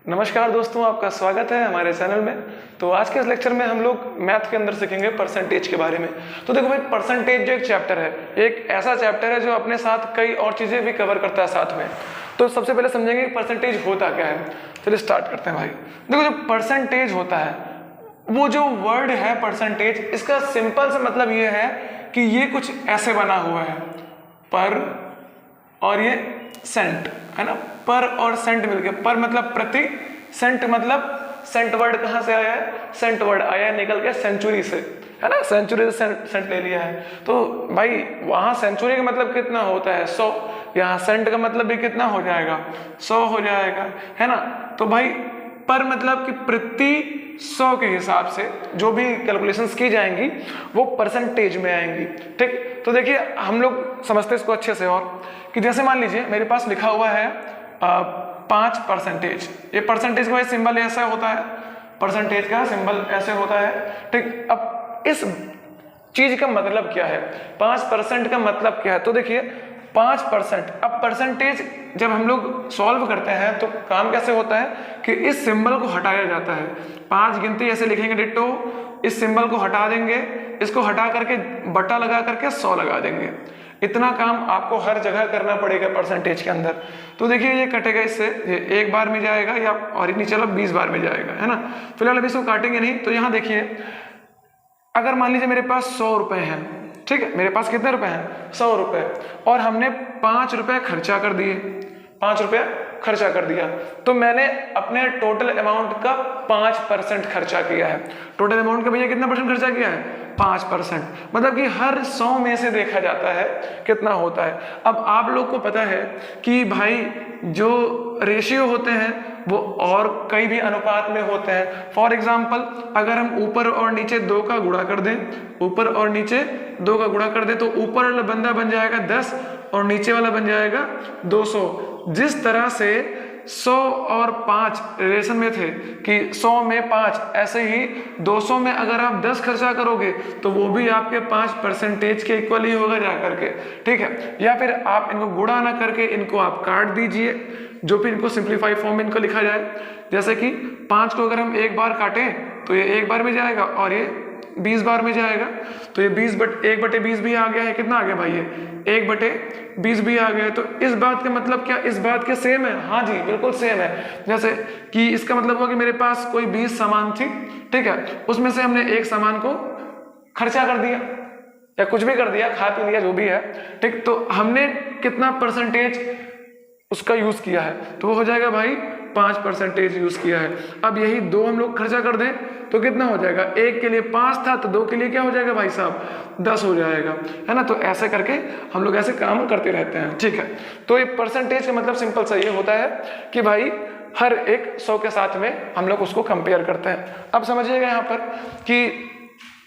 नमस्कार दोस्तों, आपका स्वागत है हमारे चैनल में। तो आज के इस लेक्चर में हम लोग मैथ के अंदर सीखेंगे परसेंटेज के बारे में। तो देखो भाई, परसेंटेज जो एक चैप्टर है, एक ऐसा चैप्टर है जो अपने साथ कई और चीज़ें भी कवर करता है साथ में। तो सबसे पहले समझेंगे कि परसेंटेज होता क्या है। चलिए स्टार्ट करते हैं भाई। देखो, जो परसेंटेज होता है, वो जो वर्ड है परसेंटेज, इसका सिंपल सा मतलब ये है कि ये कुछ ऐसे बना हुआ है, पर और ये सेंट है ना। पर और सेंट मिलके, पर मतलब प्रति, सेंट मतलब सेंट वर्ड कहाँ से आया है, सेंट वर्ड आया है निकल के सेंचुरी से, है ना। सेंचुरी से सेंट ले लिया है। तो भाई वहां सेंचुरी का मतलब कितना होता है, 100। यहाँ सेंट का मतलब भी कितना हो जाएगा, 100 हो जाएगा, है ना। तो भाई पर मतलब कि प्रति 100 के हिसाब से जो भी कैलकुलेशंस की जाएंगी वो परसेंटेज में आएंगी। ठीक, तो देखिए हम लोग समझते हैं इसको अच्छे से। और कि जैसे मान लीजिए मेरे पास लिखा हुआ है 5%। ये परसेंटेज का सिंबल ऐसा होता है, परसेंटेज का सिंबल ऐसे होता है। ठीक, अब इस चीज का मतलब क्या है, 5% का मतलब क्या है। तो देखिए 5%, अब परसेंटेज जब हम लोग सॉल्व करते हैं तो काम कैसे होता है कि इस सिंबल को हटाया जाता है। 5 गिनती ऐसे लिखेंगे डिट्टो, इस सिंबल को हटा देंगे, इसको हटा करके बटा लगा करके 100 लगा देंगे। इतना काम आपको हर जगह करना पड़ेगा परसेंटेज के अंदर। तो देखिए ये कटेगा, इससे ये एक बार में जाएगा या और नीचे 20 बार में जाएगा, है ना। फिलहाल अभी इसको काटेंगे नहीं। तो यहाँ देखिए, अगर मान लीजिए मेरे पास 100 रुपए हैं, ठीक है, मेरे पास कितने रुपए हैं, 100 रुपए, और हमने 5 रुपए खर्चा कर दिए, 5 रुपया खर्चा कर दिया, तो मैंने अपने टोटल अमाउंट का 5% खर्चा किया है। टोटल अमाउंट का भैया कितना परसेंट खर्चा किया है, 5%। मतलब कि हर 100 में से देखा जाता है कितना होता है। अब आप लोग को पता है कि भाई जो रेशियो होते हैं वो और कई भी अनुपात में होते हैं। फॉर एग्जाम्पल, अगर हम ऊपर और नीचे 2 का गुणा कर दें, ऊपर और नीचे 2 का गुणा कर दें, तो ऊपर वाला बंदा बन जाएगा 10 और नीचे वाला बन जाएगा 200। जिस तरह से 100 और 5 रिलेशन में थे कि 100 में 5, ऐसे ही 200 में अगर आप 10 खर्चा करोगे तो वो भी आपके 5% के इक्वल ही होगा जा करके। ठीक है, या फिर आप इनको गुणा ना करके इनको आप काट दीजिए, जो फिर इनको सिंप्लीफाई फॉर्म में इनको लिखा जाए। जैसे कि 5 को अगर हम एक बार काटें तो ये एक बार में जाएगा और ये 20 बार में जाएगा। तो ये 1/20 भी आ गया है। कितना आ गया भाई, ये 1/20 भी आ गया है। तो इस बात का मतलब क्या, इस बात के सेम है, हाँ जी बिल्कुल सेम है। जैसे कि इसका मतलब हुआ कि मेरे पास कोई 20 सामान थी, ठीक है, उसमें से हमने एक सामान को खर्चा कर दिया या कुछ भी कर दिया, खा पी लिया, जो भी है, ठीक। तो हमने कितना परसेंटेज उसका यूज किया है, तो वो हो जाएगा भाई 5% यूज किया है। अब यही 2 हम लोग खर्चा कर दें तो कितना हो जाएगा, 1 के लिए 5 था तो 2 के लिए क्या हो जाएगा भाई साहब, 10 हो जाएगा, है ना। तो ऐसे करके हम लोग ऐसे काम करते रहते हैं, ठीक है। तो ये परसेंटेज का मतलब सिंपल सा ये होता है कि भाई हर एक 100 के साथ में हम लोग उसको कंपेयर करते हैं। अब समझिएगा यहाँ पर कि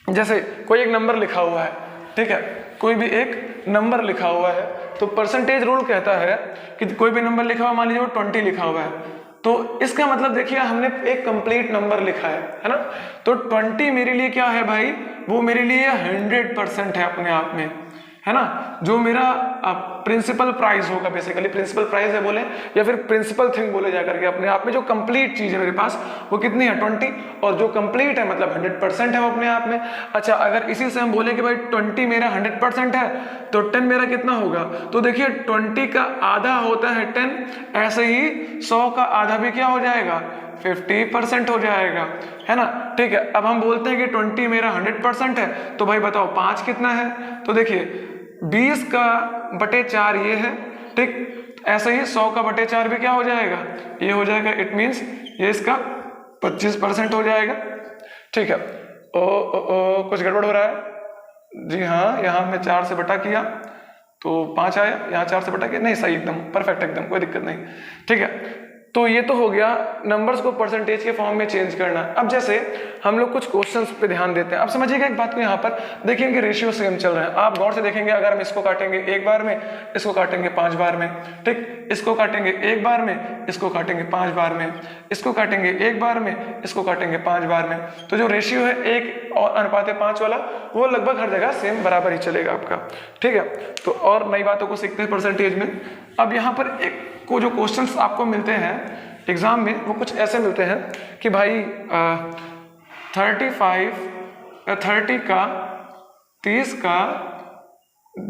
जैसे कोई एक नंबर लिखा हुआ है, ठीक है, कोई भी एक नंबर लिखा हुआ है, तो परसेंटेज रूल कहता है कि कोई भी नंबर लिखा हुआ, मान लीजिए वो 20 लिखा हुआ है, तो इसका मतलब देखिए हमने एक कंप्लीट नंबर लिखा है ना। तो 20 मेरे लिए क्या है भाई, वो मेरे लिए 100% है अपने आप में, है ना। जो मेरा प्रिंसिपल प्राइस होगा, बेसिकली प्रिंसिपल प्राइस है बोले या फिर प्रिंसिपल थिंग बोले जाकर के, अपने आप में जो कंप्लीट चीज है मेरे पास वो कितनी है, 20। और जो कंप्लीट है मतलब 100% है वो अपने आप में। अच्छा, अगर इसी से हम बोले कि भाई 20 मेरा 100% है तो 10 मेरा कितना होगा, तो देखिए 20 का आधा होता है 10, ऐसे ही 100 का आधा भी क्या हो जाएगा, 50% हो जाएगा, है ना। ठीक है, अब हम बोलते हैं कि 20 मेरा 100% है, तो भाई बताओ 5 कितना है, तो देखिए 20 का बटे 4 ये है, ठीक। ऐसे ही 100 का बटे 4 भी क्या हो जाएगा, ये हो जाएगा। इट मीन्स ये इसका 25% हो जाएगा, ठीक है। कुछ गड़बड़ हो रहा है जी, हाँ, यहाँ हमने 4 से बटा किया तो 5 आया, यहाँ 4 से बटा किया, नहीं सही, एकदम परफेक्ट, एकदम कोई दिक्कत नहीं, ठीक है। तो ये तो हो गया नंबर्स को परसेंटेज के फॉर्म में चेंज करना। अब जैसे हम लोग कुछ क्वेश्चंस पे ध्यान देते हैं। अब समझिएगा एक बात को, यहाँ पर देखिए कि रेशियो सेम चल रहा है, आप गौर से देखेंगे। अगर हम इसको काटेंगे 1 बार में, इसको काटेंगे 5 बार में, ठीक, इसको काटेंगे 1 बार में, इसको काटेंगे 5 बार में, इसको काटेंगे 1 बार में, इसको काटेंगे 5 बार में। तो जो रेशियो है 1:5 वाला, वो लगभग हर जगह सेम बराबर ही चलेगा आपका, ठीक है। तो और नई बातों को सीखते हैं परसेंटेज में। अब यहाँ पर एक को जो क्वेश्चंस आपको मिलते हैं एग्जाम में वो कुछ ऐसे मिलते हैं कि भाई 30 का 30 का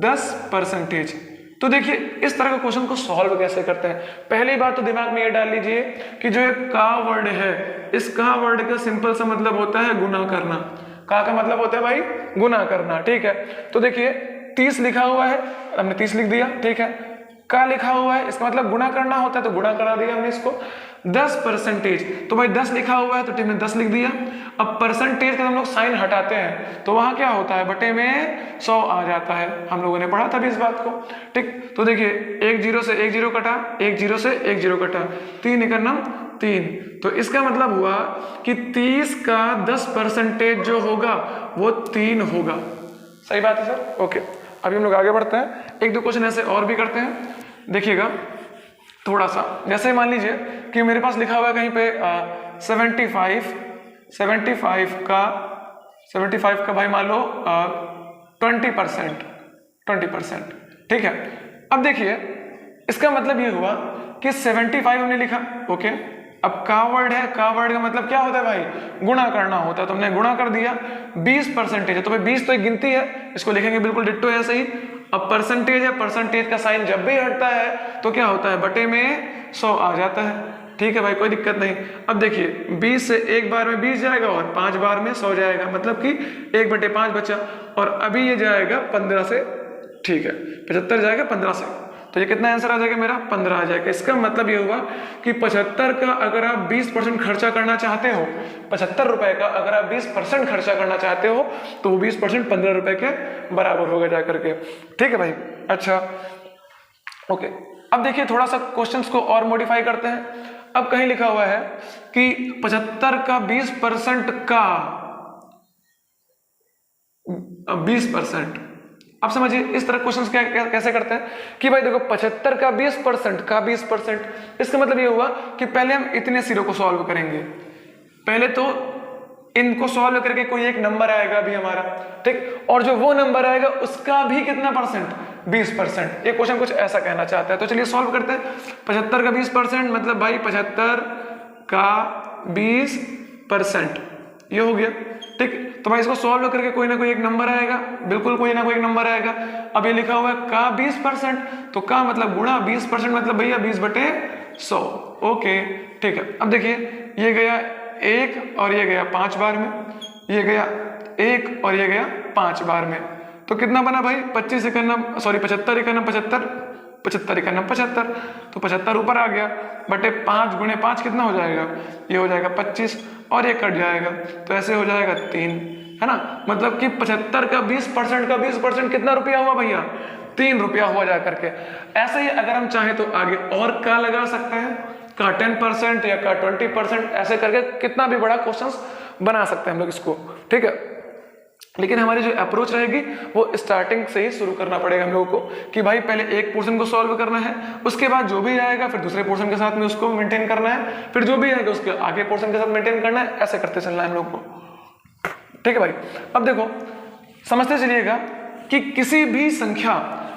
10%। तो देखिए इस तरह के क्वेश्चन को सॉल्व कैसे करते हैं। पहली बात तो दिमाग में ये डाल लीजिए कि जो एक का वर्ड है, इस का वर्ड का सिंपल सा मतलब होता है गुना करना। का मतलब होता है भाई गुना करना, ठीक है। तो देखिए 30 लिखा हुआ है, हमने 30 लिख दिया, ठीक है। का लिखा हुआ है, इसका मतलब गुना करना होता है, तो गुना करा दिया हमने इसको। 10%, तो भाई 10 लिखा हुआ है तो हमने 10 लिख दिया। अब परसेंटेज का हम लोग साइन हटाते हैं तो वहां क्या होता है, बटे में 100 आ जाता है। हम लोगों ने पढ़ा था भी इस बात को, ठीक। तो देखिए 1 0 से 1 0 कटा, 1 0 से 1 0 कटा, 3 इकन्नम 3। तो इसका मतलब हुआ कि 30 का 10% जो होगा वो 3 होगा। सही बात है सर, ओके। अभी हम लोग आगे बढ़ते हैं, एक दो क्वेश्चन ऐसे और भी करते हैं, देखिएगा थोड़ा सा। जैसे मान लीजिए कि मेरे पास लिखा हुआ है कहीं पे 75 का भाई मान लो 20%, ठीक है। अब देखिए इसका मतलब ये हुआ कि 75 हमने लिखा, ओके। अब का वर्ड है, का वर्ड का मतलब क्या होता है भाई, गुणा करना होता है, तो हमने गुणा कर दिया। 20% है तो भाई 20 तो एक गिनती है, इसको लिखेंगे बिल्कुल डिट्टो ऐसे ही। अब परसेंटेज है, परसेंटेज का साइन जब भी हटता है तो क्या होता है, बटे में 100 आ जाता है, ठीक है भाई, कोई दिक्कत नहीं। अब देखिए 20 से एक बार में 20 जाएगा और 5 बार में 100 जाएगा, मतलब कि 1/5 बचा। और अभी ये जाएगा 15 से, ठीक है, 75 जाएगा 15 से, तो ये कितना आंसर आ जाएगा मेरा, 15 आ जाएगा। इसका मतलब ये हुआ कि 75 का अगर आप 20% खर्चा करना चाहते हो, 75 रुपए का अगर आप 20% खर्चा करना चाहते हो तो वो 20% 15 रुपए के बराबर होगा जाकर के, ठीक है भाई। अच्छा ओके, अब देखिए थोड़ा सा क्वेश्चंस को और मॉडिफाई करते हैं। अब कहीं लिखा हुआ है कि 75 का 20% का 20%। अब समझिए इस तरह क्वेश्चंस कैसे करते हैं कि भाई देखो 75 का 20%, इसका मतलब ये हुआ कि पहले हम इतने सिरों को सॉल्व करेंगे। पहले तो इनको सॉल्व करके कोई एक नंबर आएगा भी हमारा, ठीक, और जो वो नंबर आएगा उसका भी कितना परसेंट, 20%। ये क्वेश्चन कुछ ऐसा कहना चाहता है, तो चलिए सॉल्व करते हैं। 75 का 20% मतलब भाई 75 का 20%, ये हो गया, ठीक। तो भाई इसको सॉल्व करके कोई ना कोई एक नंबर आएगा, बिल्कुल कोई ना कोई एक नंबर आएगा। अब ये लिखा हुआ है का 20%, तो का मतलब गुणा 20% मतलब भैया 20/100, ओके, ठीक है। अब देखिए ये गया 1 और ये गया 5 बार में, ये गया 1 और ये गया 5 बार में, तो कितना बना भाई 75 इकन्नम 75, 75 इकन्नम 75, तो 75 ऊपर आ गया, बटे 5 गुणे 5 कितना हो जाएगा, ये हो जाएगा 25 और ये कट जाएगा, तो ऐसे हो जाएगा 3, है ना। मतलब कि 75 का 20% कितना रुपया हुआ भैया, 3 रुपया हुआ जा करके। ऐसे ही अगर हम चाहें तो आगे और का लगा सकते हैं, का 10% या का 20%, ऐसे करके कितना भी बड़ा क्वेश्चंस बना सकते हैं हम लोग इसको, ठीक है। लेकिन हमारी जो अप्रोच रहेगी वो स्टार्टिंग से ही शुरू करना पड़ेगा हम लोगों को कि भाई पहले एक पोर्शन को सॉल्व करना है, उसके बाद जो भी आएगा फिर दूसरे पोर्शन के साथ में उसको मेंटेन करना है, फिर जो भी आएगा उसके आगे पोर्शन के साथ मेंटेन करना है, ऐसे करते चलना है हम लोग को, ठीक है भाई। अब देखो समझते चलिएगा कि किसी भी संख्या,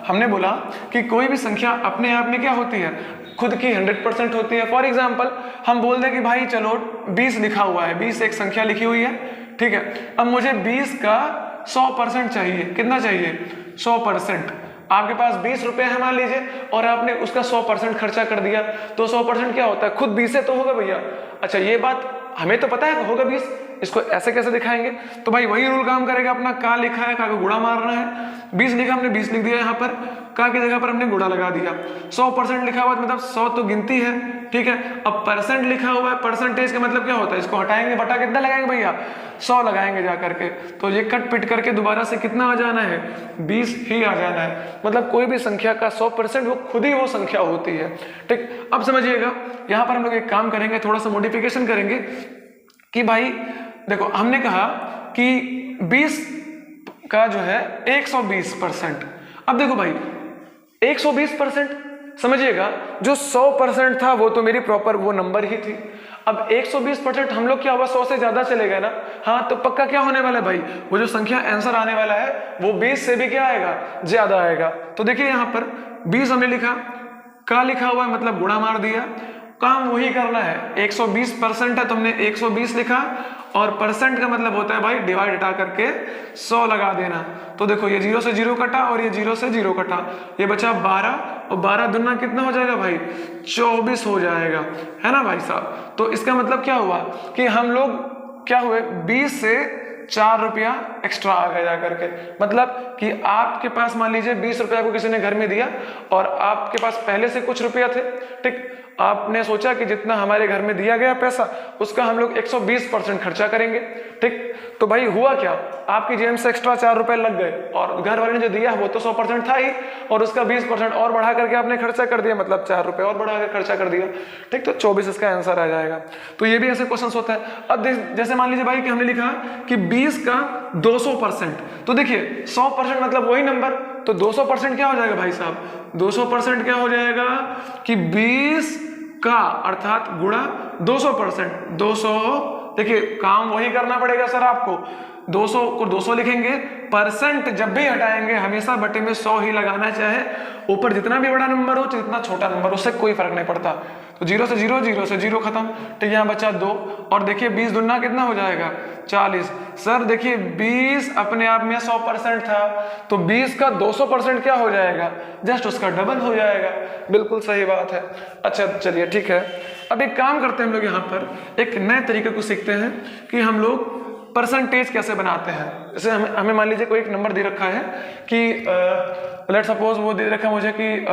हमने बोला कि कोई भी संख्या अपने आप में क्या होती है, खुद की 100% होती है। फॉर एग्जाम्पल हम बोल दें कि भाई चलो 20 लिखा हुआ है, 20 एक संख्या लिखी हुई है, ठीक है। अब मुझे 20 का 100% चाहिए, कितना चाहिए, 100%। आपके पास 20 रुपए है मान लीजिए और आपने उसका 100% खर्चा कर दिया, तो 100% क्या होता है, खुद 20 से तो होगा भैया। अच्छा ये बात हमें तो पता है होगा 20, इसको ऐसे कैसे दिखाएंगे, तो भाई वही रूल काम करेगा अपना। का लिखा है, का को गुणा मारना है, 20 लिखा हमने 20 लिख दिया, यहाँ पर का की जगह पर हमने गुणा लगा दिया। 100% लिखा हुआ मतलब 100 तो गिनती है, ठीक है। अब परसेंट लिखा हुआ है, परसेंटेज का मतलब क्या होता है, इसको हटाएंगे, बटा कितना लगाएंगे भैया, 100 लगाएंगे जा करके, तो ये कट पिट करके दोबारा से कितना आ जाना है, 20 ही आ जाना है। मतलब कोई भी संख्या का 100% वो खुद ही वो संख्या होती है, ठीक। अब समझिएगा यहाँ पर हम लोग एक काम करेंगे, थोड़ा सा मॉडिफिकेशन करेंगे कि भाई देखो हमने कहा कि 20 का जो है 120%। अब देखो भाई 120% समझिएगा, जो 100% था वो तो मेरी प्रॉपर वो नंबर ही थी। अब 120% हम लोग क्या हुआ, 100 से ज्यादा चले गए ना, हाँ, तो पक्का क्या होने वाला है भाई, वो जो संख्या आंसर आने वाला है वो 20 से भी क्या आएगा, ज्यादा आएगा। तो देखिए यहाँ पर 20 हमने लिखा, का लिखा हुआ है मतलब गुणा मार दिया, काम वही करना है। 120% है, तुमने 120 लिखा और परसेंट का मतलब होता है भाई डिवाइड हटा करके 100 लगा देना। तो देखो ये 0 से 0 कटा और ये 0 से 0 कटा, ये बचा 12 और 12 दुना कितना हो जाएगा भाई 24 हो जाएगा, है ना भाई साहब। तो इसका मतलब क्या हुआ कि हम लोग क्या हुए 20 से 4 रुपया एक्स्ट्रा आ गया जाकर के। मतलब कि आपके पास मान लीजिए 20 रुपया को किसी ने घर में दिया और आपके पास पहले से कुछ रुपया थे, ठीक, आपने सोचा कि जितना हमारे घर में दिया गया पैसा उसका हम लोग 120% खर्चा करेंगे, ठीक। तो भाई हुआ क्या, आपकी जेब से एक्स्ट्रा 4 रुपए लग गए और घर वाले ने जो दिया वो तो 100% था ही और उसका 20% और बढ़ा करके आपने खर्चा कर दिया, मतलब 4 रुपए और बढ़ा कर खर्चा कर दिया, ठीक। तो 24 इसका आंसर आ जाएगा। तो ये भी ऐसे क्वेश्चन होता है। अब जैसे मान लीजिए भाई कि हमने लिखा कि 20 का 200%, तो देखिए 100% मतलब वही नंबर, तो 200% क्या हो जाएगा भाई साहब, 200% क्या हो जाएगा कि 20 का अर्थात गुणा 200%, 200, देखिए काम वही करना पड़ेगा सर आपको, 200 को 200 लिखेंगे, परसेंट जब भी हटाएंगे हमेशा बटे में 100 ही लगाना, चाहे ऊपर जितना भी बड़ा नंबर हो जितना छोटा नंबर, उससे कोई फर्क नहीं पड़ता। तो 0 से 0, 0 से 0 खत्म, ठीक। यहाँ बचा 2 और देखिए 20 दुना कितना हो जाएगा 40। सर देखिए 20 अपने आप में 100% था, तो 20 का 200% क्या हो जाएगा, जस्ट उसका डबल हो जाएगा। बिल्कुल सही बात है। अच्छा चलिए ठीक है, अब एक काम करते हैं हम लोग यहाँ पर एक नए तरीके को सीखते हैं कि हम लोग परसेंटेज कैसे बनाते हैं। जैसे हमें मान लीजिए कोई एक नंबर दे रखा है कि लेट सपोज वो दे रखा है मुझे कि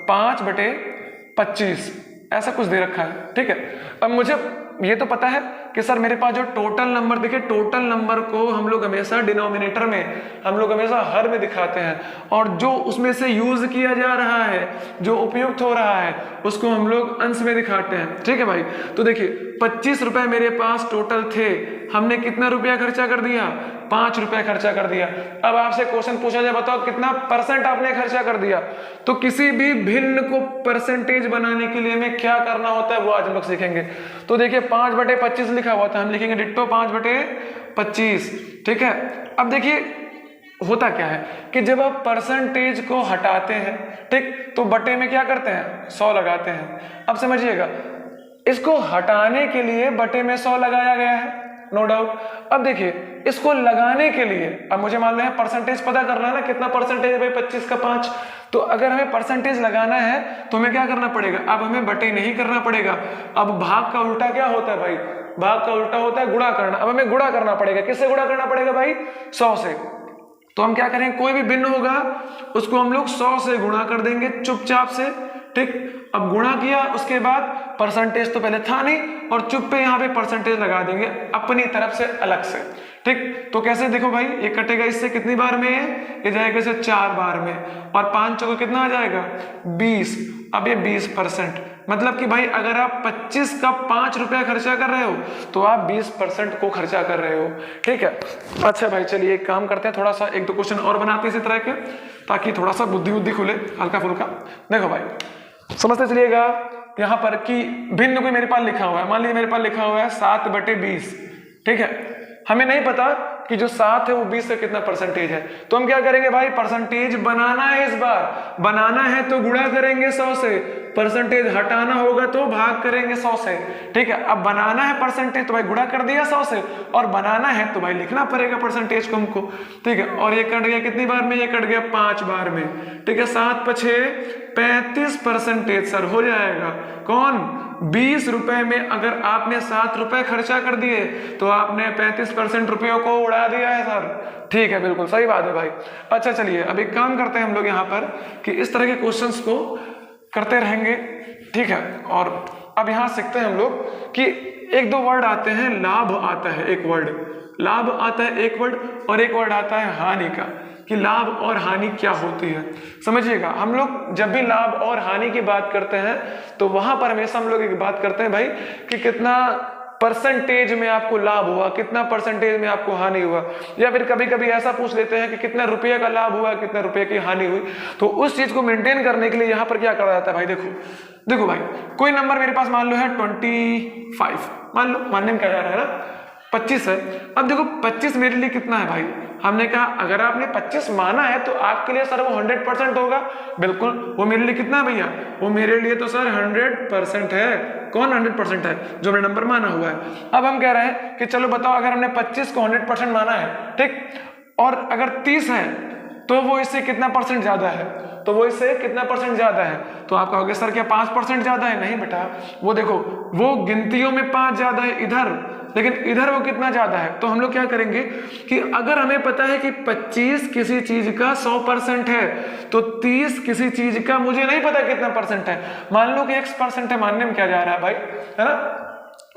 5/25 ऐसा कुछ दे रखा है, ठीक है। अब मुझे ये तो पता है कि सर मेरे पास जो टोटल नंबर, देखिए टोटल नंबर को हम लोग हमेशा डिनोमिनेटर में, हम लोग हमेशा हर में दिखाते हैं और जो उसमें से यूज किया जा रहा है, जो उपयुक्त हो रहा है, उसको हम लोग अंश में दिखाते हैं, ठीक है भाई। तो देखिए 25 रुपए मेरे पास टोटल थे, हमने कितना रुपया खर्चा कर दिया, 5 रुपया खर्चा कर दिया। अब आपसे क्वेश्चन पूछा जाए बताओ कितना परसेंट आपने खर्चा कर दिया। तो किसी भी भिन्न को परसेंटेज बनाने के लिए हमें क्या करना होता है वो आज हम लोग सीखेंगे। तो देखिए 5/25 लिखा हुआ था, हम लिखेंगे डिट्टो 5/25, ठीक है। अब देखिए होता क्या है कि जब आप परसेंटेज को हटाते हैं, ठीक, तो बटे में क्या करते हैं 100 लगाते हैं। अब समझिएगा इसको हटाने के लिए बटे में 100 लगाया गया है, नो डाउट। अब देखिए इसको लगाने के लिए, अब मुझे मान लो है परसेंटेज पता करना है ना, कितना परसेंटेज है भाई 25 का 5। तो अगर हमें परसेंटेज लगाना है तो हमें क्या करना पड़ेगा, अब हमें बटे नहीं करना पड़ेगा। अब भाग का उल्टा क्या होता है भाई, भाग का उल्टा होता है गुणा करना। अब हमें गुणा करना पड़ेगा, किससे गुणा करना पड़ेगा भाई 100 से। तो हम क्या करेंगे, कोई भी भिन्न होगा उसको हम लोग 100 से गुणा कर देंगे चुपचाप से, ठीक। अब गुणा किया उसके बाद परसेंटेज तो पहले था नहीं और चुप पे यहाँ पे परसेंटेज लगा देंगे अपनी तरफ से अलग से, ठीक। तो कैसे देखो भाई, ये कटेगा इससे कितनी बार में, ये जाएगा इसे 4 बार में और 5 चौको कितना आ जाएगा 20। अब ये 20%, मतलब कि भाई अगर आप 25 का 5 रुपया खर्चा कर रहे हो तो आप 20% को खर्चा कर रहे हो, ठीक है। अच्छा भाई चलिए एक काम करते हैं, थोड़ा सा 1-2 क्वेश्चन और बनाते हैं इसी तरह के, ताकि थोड़ा सा बुद्धि खुले हल्का फुल्का। देखो भाई समझते चलिएगा यहाँ पर कि भिन्न कोई मेरे पास लिखा हुआ है, मान लीजिए मेरे पास लिखा हुआ है 7/20, ठीक है। हमें नहीं पता कि जो 7 है वो 20 से कितना परसेंटेज है, तो हम क्या करेंगे भाई, परसेंटेज बनाना है, इस बार बनाना है तो गुणा करेंगे 100 से, परसेंटेज हटाना होगा तो भाग करेंगे 100 से, ठीक है। अब बनाना है परसेंटेज तो भाई गुणा कर दिया 100 से, और बनाना है तो भाई लिखना पड़ेगा परसेंटेज को हमको, ठीक है। और ये कट गया कितनी बार में, ये कट गया 5 बार में, ठीक है। 7×5 35% सर हो जाएगा। कौन, 20 रुपए में अगर आपने 7 रुपए खर्चा कर दिए तो आपने 35% रुपयों को उड़ा दिया है सर, ठीक है। बिल्कुल सही बात है भाई। अच्छा चलिए अब एक काम करते हैं हम लोग यहाँ पर कि इस तरह के क्वेश्चंस को करते रहेंगे, ठीक है। और अब यहाँ सीखते हैं हम लोग कि 1-2 वर्ड आते हैं, लाभ आता है एक वर्ड, लाभ आता है एक वर्ड, और एक वर्ड आता है हानि का, कि लाभ और हानि क्या होती है। समझिएगा हम लोग जब भी लाभ और हानि की बात करते हैं तो वहां पर हमेशा हम लोग एक बात करते हैं भाई कि कितना परसेंटेज में आपको लाभ हुआ, कितना परसेंटेज में आपको हानि हुआ, या फिर कभी कभी ऐसा पूछ लेते हैं कि कितने रुपये का लाभ हुआ, कितने रुपए की हानि हुई। तो उस चीज को मेंटेन करने के लिए यहाँ पर क्या करा जाता है भाई, देखो भाई कोई नंबर मेरे पास मान लो है 25, मान लो मानने में क्या जा रहा है ना 25 है। अब देखो 25 मेरे लिए कितना है भाई, हमने कहा अगर आपने 25 माना है तो आपके लिए सर वो 100% होगा। बिल्कुल, वो मेरे लिए कितना है भैया, वो मेरे लिए तो सर 100% है। कौन 100% है, जो हमने नंबर माना हुआ है। अब हम कह रहे हैं कि चलो बताओ, अगर हमने 25 को 100% माना है, ठीक, और अगर 30 है तो वो इससे कितना परसेंट ज्यादा है, तो वो इससे कितना परसेंट ज्यादा है। तो आप कहोगे सर क्या 5% ज्यादा है, नहीं बेटा, वो देखो वो गिनतियों में 5 ज्यादा है इधर, लेकिन इधर वो कितना ज्यादा है। तो हम लोग क्या करेंगे कि अगर हमें पता है कि 25 किसी चीज का 100% है, तो 30 किसी चीज का मुझे नहीं पता कितना परसेंट है, मान लो कि x% है, मानने में क्या जा रहा है भाई, है ना।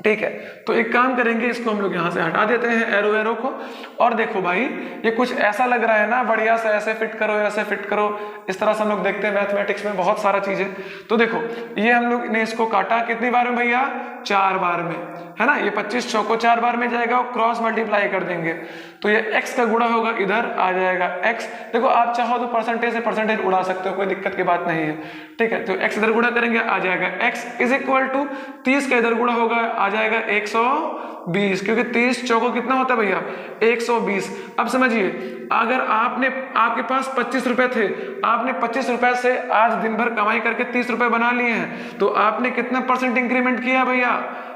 ठीक है, तो एक काम करेंगे, इसको हम लोग यहां से हटा देते हैं एरो को। और देखो भाई ये कुछ ऐसा लग रहा है ना, बढ़िया से ऐसे फिट करो, ऐसे फिट करो, इस तरह से हम लोग देखते हैं मैथमेटिक्स में बहुत सारा चीज है। तो देखो ये हम लोग ने इसको काटा कितनी बार में भैया, 4 बार में, है ना। ये 25 चौको 4 बार में जाएगा, और क्रॉस मल्टीप्लाई कर देंगे तो ये x का गुणा होगा, इधर आ जाएगा x। देखो आप चाहो तो परसेंटेज से परसेंटेज उड़ा सकते हो, कोई दिक्कत की बात नहीं है, ठीक है। तो x इधर गुणा करेंगे, आ जाएगा x इज इक्वल टू 30 का इधर गुणा होगा, आ जाएगा 120, क्योंकि 30 चौको कितना होता है भैया, 120। अब समझिए, अगर आपके पास 25 रुपए थे, आपने 25 रुपए से आज दिन भर कमाई करके 30 रुपए बना लिए हैं, तो आपने कितना परसेंट इंक्रीमेंट किया भैया,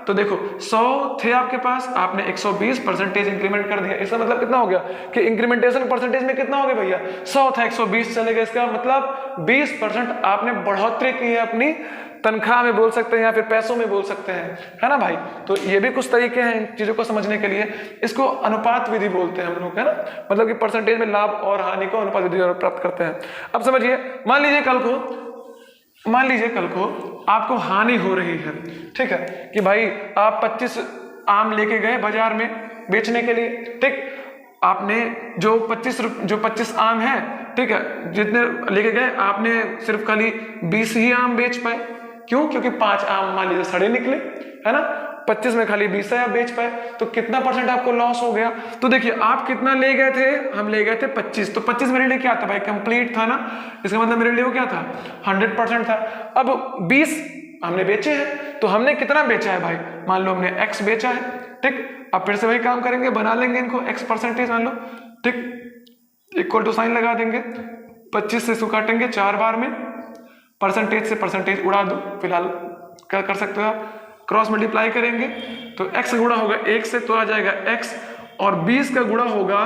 तो देखो 100 थे आपके पास, आपने 120% इंक्रीमेंट कर दिया। इसका मतलब कितना हो गया कि इंक्रीमेंटेशन परसेंटेज में कितना हो गया भैया, 100 था 120 चले गए, इसका मतलब 20% आपने बढ़ोतरी की है अपनी तनख्वाह में, बोल सकते हैं, या फिर पैसों में बोल सकते हैं, है ना भाई। तो ये भी कुछ तरीके हैं इन चीजों को समझने के लिए, इसको अनुपात विधि बोलते हैं हम लोग, है ना, मतलब कि परसेंटेज में लाभ और हानि को अनुपात विधि द्वारा प्राप्त करते हैं। अब समझिए, मान लीजिए कल को आपको हानि हो रही है, ठीक है, कि भाई आप 25 आम लेके गए बाजार में बेचने के लिए, ठीक, आपने जो 25 आम है, ठीक है, जितने लेके गए आपने सिर्फ खाली 20 ही आम बेच पाए। क्यों, क्योंकि 5 आम मान लीजिए सड़े निकले, है ना, 25 में खाली 20 आप बेच पाए, तो कितना परसेंट आपको लॉस हो गया। तो देखिए आप कितना ले गए थे, हम ले गए थे 25, तो 25 मेरे लिए क्या था भाई, कंप्लीट था ना, इसका मतलब मेरे लिए वो क्या था, 100% था। अब 20 हमने बेचे हैं, तो हमने कितना बेचा है भाई, मान लो हमने x बेचा है, ठीक। अब फिर से वही काम करेंगे, बना लेंगे इनको x% मान लो, ठीक, इक्वल टू साइन लगा देंगे, 25 से इसको काटेंगे 4 बार में, परसेंटेज से परसेंटेज उड़ा दो, फिलहाल क्या कर सकते हो आप, क्रॉस मल्टीप्लाई करेंगे तो x गुणा होगा 1 से, तो आ जाएगा x, और 20 का गुणा होगा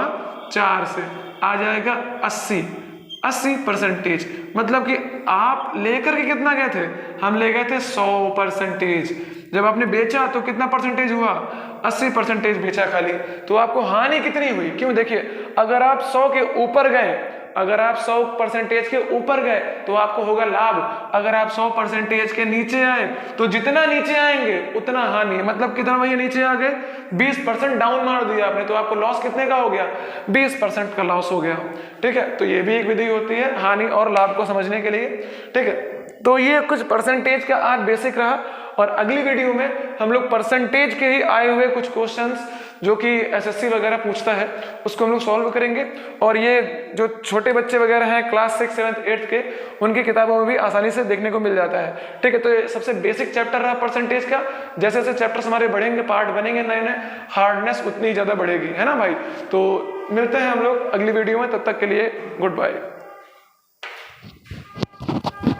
4 से, आ जाएगा 80%। मतलब कि आप लेकर के कितना गए थे, हम ले गए थे 100%। जब आपने बेचा तो कितना परसेंटेज हुआ, 80% बेचा खाली, तो आपको हानि कितनी हुई। क्यों, देखिए अगर आप 100 के ऊपर गए, अगर आप 100% के ऊपर गए तो आपको होगा लाभ, अगर आप 100% के नीचे आए तो जितना नीचे आएंगे उतना हानि, मतलब कितना भैया नीचे आ गए, 20% डाउन मार दिया आपने, तो आपको लॉस कितने का हो गया, 20% का लॉस हो गया, ठीक है। तो ये भी एक विधि होती है हानि और लाभ को समझने के लिए, ठीक है। तो ये कुछ परसेंटेज का आज बेसिक रहा, और अगली वीडियो में हम लोग परसेंटेज के ही आए हुए कुछ क्वेश्चंस जो कि एसएससी वगैरह पूछता है उसको हम लोग सॉल्व करेंगे। और ये जो छोटे बच्चे वगैरह हैं क्लास 6, 7, 8 के, उनकी किताबों में भी आसानी से देखने को मिल जाता है, ठीक है। तो ये सबसे बेसिक चैप्टर रहा परसेंटेज का। जैसे जैसे चैप्टर्स हमारे बढ़ेंगे, पार्ट बनेंगे नए नए, हार्डनेस उतनी ज़्यादा बढ़ेगी, है ना भाई। तो मिलते हैं हम लोग अगली वीडियो में, तब तक के लिए गुड बाय।